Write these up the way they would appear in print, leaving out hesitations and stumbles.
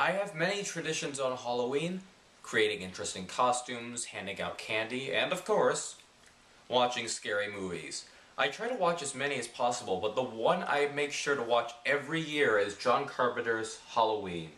I have many traditions on Halloween, creating interesting costumes, handing out candy, and of course, watching scary movies. I try to watch as many as possible, but the one I make sure to watch every year is John Carpenter's Halloween.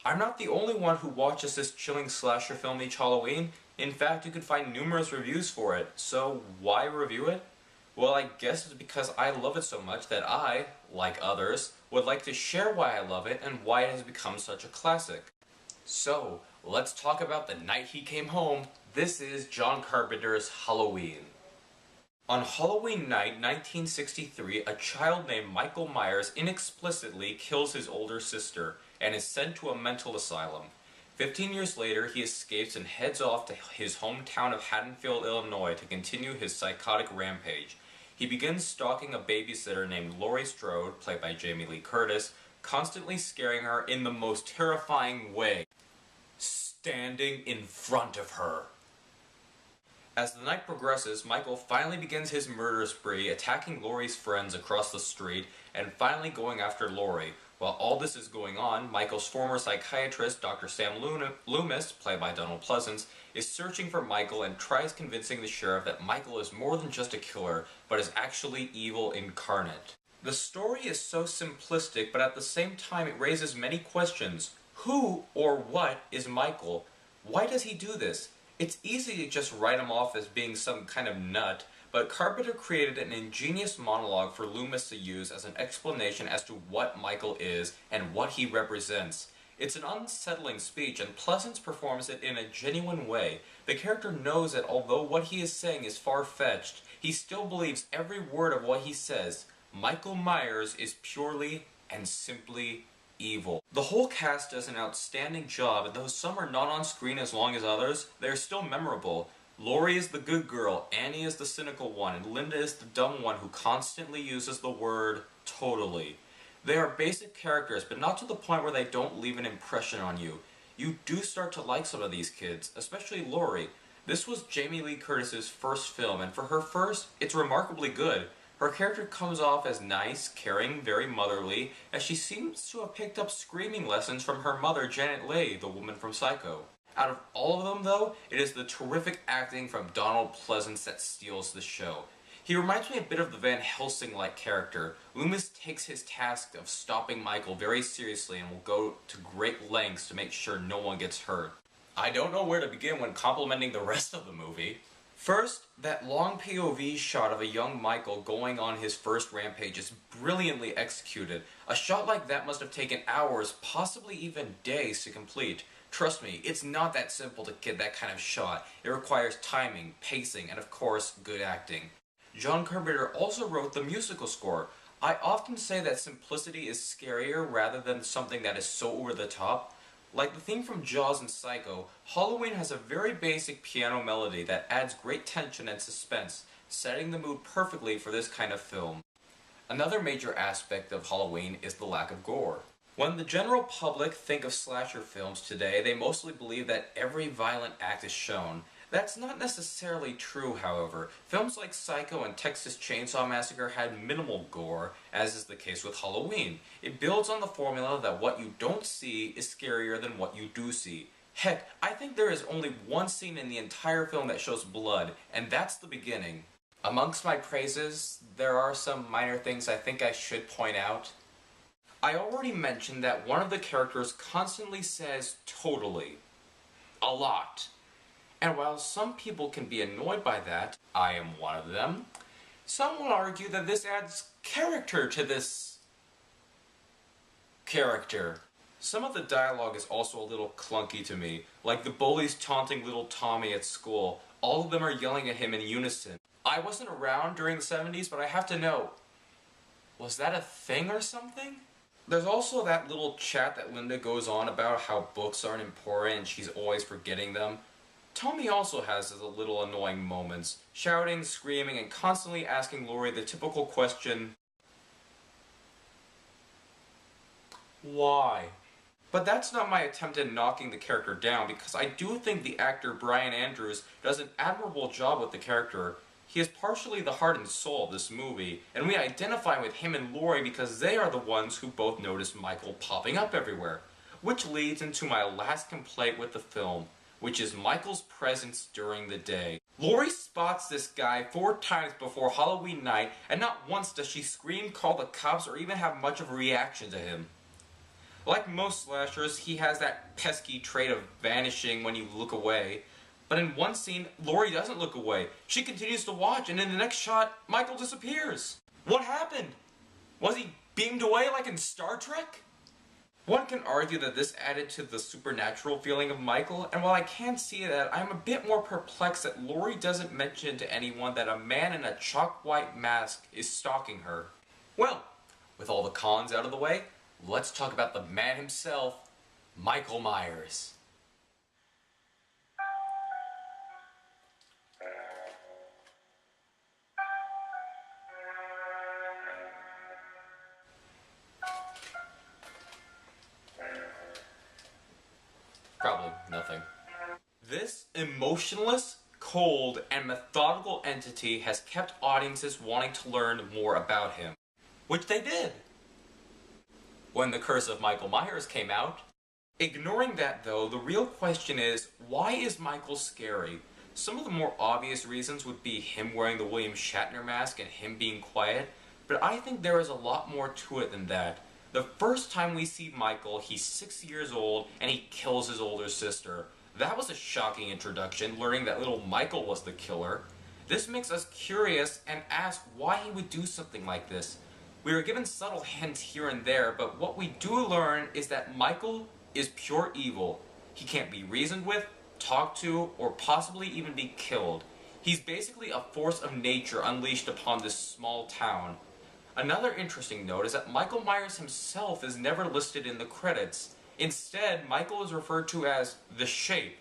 I'm not the only one who watches this chilling slasher film each Halloween. In fact, you can find numerous reviews for it, so why review it? Well, I guess it's because I love it so much that I, like others, would like to share why I love it and why it has become such a classic. So, let's talk about the night he came home. This is John Carpenter's Halloween. On Halloween night, 1963, a child named Michael Myers inexplicitly kills his older sister and is sent to a mental asylum. 15 years later, he escapes and heads off to his hometown of Haddonfield, Illinois to continue his psychotic rampage. He begins stalking a babysitter named Laurie Strode, played by Jamie Lee Curtis, constantly scaring her in the most terrifying way, standing in front of her. As the night progresses, Michael finally begins his murder spree, attacking Laurie's friends across the street, and finally going after Laurie. While all this is going on, Michael's former psychiatrist, Dr. Sam Loomis, played by Donald Pleasence, is searching for Michael and tries convincing the sheriff that Michael is more than just a killer, but is actually evil incarnate. The story is so simplistic, but at the same time it raises many questions. Who or what is Michael? Why does he do this? It's easy to just write him off as being some kind of nut, but Carpenter created an ingenious monologue for Loomis to use as an explanation as to what Michael is and what he represents. It's an unsettling speech, and Pleasence performs it in a genuine way. The character knows that although what he is saying is far-fetched, he still believes every word of what he says. Michael Myers is purely and simply evil. The whole cast does an outstanding job, and though some are not on screen as long as others, they are still memorable. Laurie is the good girl, Annie is the cynical one, and Linda is the dumb one who constantly uses the word totally. They are basic characters, but not to the point where they don't leave an impression on you. You do start to like some of these kids, especially Laurie. This was Jamie Lee Curtis's first film, and for her first, it's remarkably good. Her character comes off as nice, caring, very motherly, as she seems to have picked up screaming lessons from her mother, Janet Leigh, the woman from Psycho. Out of all of them, though, it is the terrific acting from Donald Pleasence that steals the show. He reminds me a bit of the Van Helsing-like character. Loomis takes his task of stopping Michael very seriously and will go to great lengths to make sure no one gets hurt. I don't know where to begin when complimenting the rest of the movie. First, that long POV shot of a young Michael going on his first rampage is brilliantly executed. A shot like that must have taken hours, possibly even days to complete. Trust me, it's not that simple to get that kind of shot. It requires timing, pacing, and of course, good acting. John Carpenter also wrote the musical score. I often say that simplicity is scarier rather than something that is so over the top. Like the theme from Jaws and Psycho, Halloween has a very basic piano melody that adds great tension and suspense, setting the mood perfectly for this kind of film. Another major aspect of Halloween is the lack of gore. When the general public think of slasher films today, they mostly believe that every violent act is shown. That's not necessarily true, however. Films like Psycho and Texas Chainsaw Massacre had minimal gore, as is the case with Halloween. It builds on the formula that what you don't see is scarier than what you do see. Heck, I think there is only one scene in the entire film that shows blood, and that's the beginning. Amongst my praises, there are some minor things I think I should point out. I already mentioned that one of the characters constantly says totally. A lot. And while some people can be annoyed by that, I am one of them, some will argue that this adds character to this character. Some of the dialogue is also a little clunky to me, like the bullies taunting little Tommy at school. All of them are yelling at him in unison. I wasn't around during the 70s, but I have to know, was that a thing or something? There's also that little chat that Linda goes on about how books aren't important and she's always forgetting them. Tommy also has his little annoying moments, shouting, screaming, and constantly asking Laurie the typical question, why? But that's not my attempt at knocking the character down, because I do think the actor Brian Andrews does an admirable job with the character. He is partially the heart and soul of this movie, and we identify with him and Laurie because they are the ones who both notice Michael popping up everywhere. Which leads into my last complaint with the film, which is Michael's presence during the day. Laurie spots this guy 4 times before Halloween night, and not once does she scream, call the cops, or even have much of a reaction to him. Like most slashers, he has that pesky trait of vanishing when you look away. But in one scene, Laurie doesn't look away. She continues to watch, and in the next shot, Michael disappears. What happened? Was he beamed away like in Star Trek? One can argue that this added to the supernatural feeling of Michael, and while I can see that, I'm a bit more perplexed that Laurie doesn't mention to anyone that a man in a chalk-white mask is stalking her. Well, with all the cons out of the way, let's talk about the man himself, Michael Myers. Probably nothing. This emotionless, cold, and methodical entity has kept audiences wanting to learn more about him. Which they did. When The Curse of Michael Myers came out. Ignoring that though, the real question is, why is Michael scary? Some of the more obvious reasons would be him wearing the William Shatner mask and him being quiet, but I think there is a lot more to it than that. The first time we see Michael, he's 6 years old, and he kills his older sister. That was a shocking introduction, learning that little Michael was the killer. This makes us curious and ask why he would do something like this. We are given subtle hints here and there, but what we do learn is that Michael is pure evil. He can't be reasoned with, talked to, or possibly even be killed. He's basically a force of nature unleashed upon this small town. Another interesting note is that Michael Myers himself is never listed in the credits. Instead, Michael is referred to as The Shape.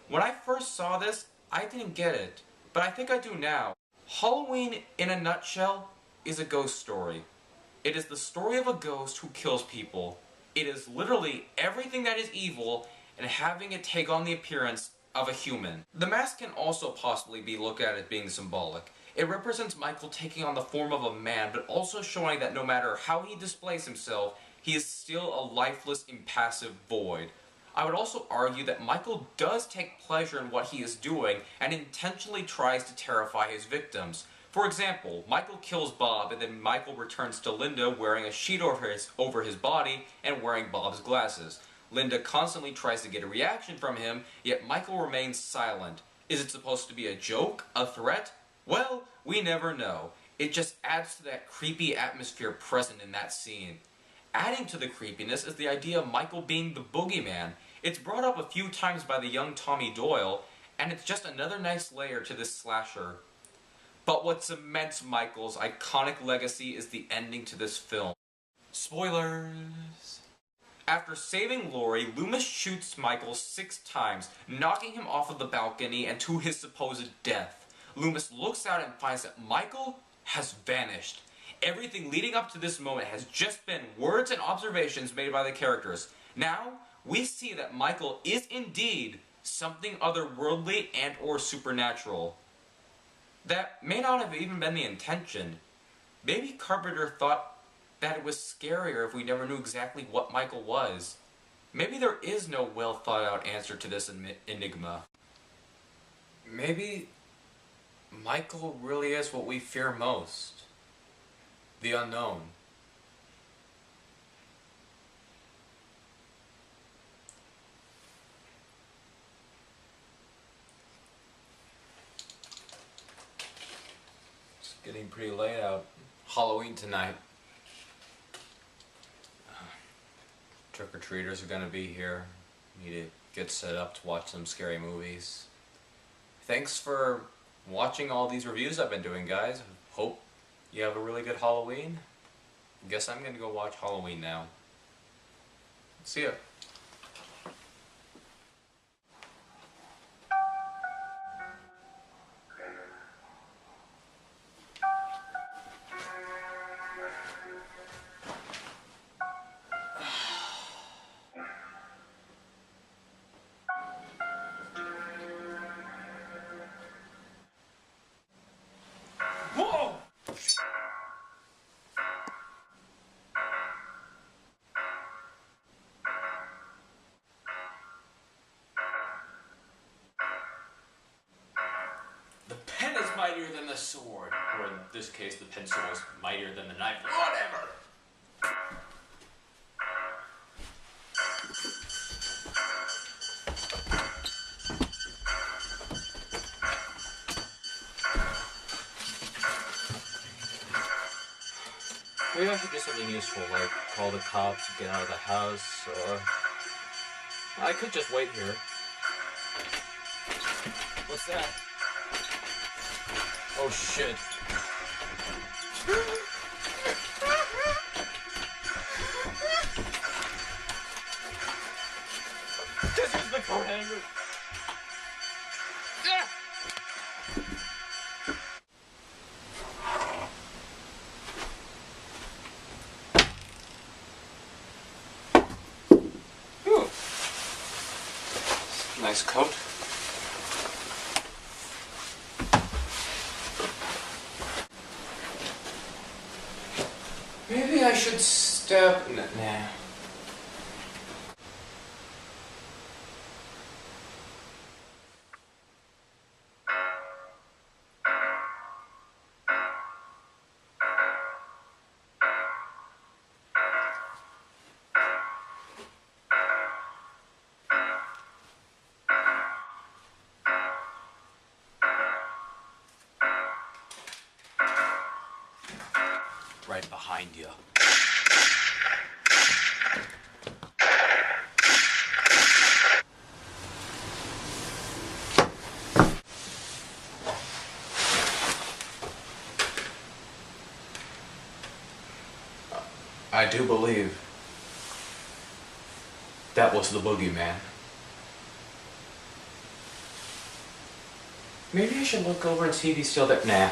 When I first saw this, I didn't get it, but I think I do now. Halloween, in a nutshell, is a ghost story. It is the story of a ghost who kills people. It is literally everything that is evil and having it take on the appearance of a human. The mask can also possibly be looked at as being symbolic. It represents Michael taking on the form of a man, but also showing that no matter how he displays himself, he is still a lifeless, impassive void. I would also argue that Michael does take pleasure in what he is doing and intentionally tries to terrify his victims. For example, Michael kills Bob, and then Michael returns to Linda wearing a sheet over his body and wearing Bob's glasses. Linda constantly tries to get a reaction from him, yet Michael remains silent. Is it supposed to be a joke? A threat? Well, we never know. It just adds to that creepy atmosphere present in that scene. Adding to the creepiness is the idea of Michael being the boogeyman. It's brought up a few times by the young Tommy Doyle, and it's just another nice layer to this slasher. But what cements Michael's iconic legacy is the ending to this film. Spoilers! After saving Laurie, Loomis shoots Michael 6 times, knocking him off of the balcony and to his supposed death. Loomis looks out and finds that Michael has vanished. Everything leading up to this moment has just been words and observations made by the characters. Now, we see that Michael is indeed something otherworldly and or supernatural. That may not have even been the intention. Maybe Carpenter thought that it was scarier if we never knew exactly what Michael was. Maybe there is no well thought out answer to this enigma. Maybe Michael really is what we fear most. The unknown. It's getting pretty late out. Halloween tonight. Trick-or-treaters are gonna be here. Need to get set up to watch some scary movies. Thanks for watching all these reviews I've been doing, guys. Hope you have a really good Halloween. Guess I'm gonna go watch Halloween now. See ya. Whoa! sword, or in this case, the pencil was mightier than the knife. Whatever! Maybe I should do something useful, like call the cops, get out of the house, or... I could just wait here. What's that? Oh shit. Just use the coat hanger. Ooh. Nice coat. Maybe I should step... Nah. Right behind you. I do believe that was the boogeyman. Maybe I should look over and see if he's still there. Nah.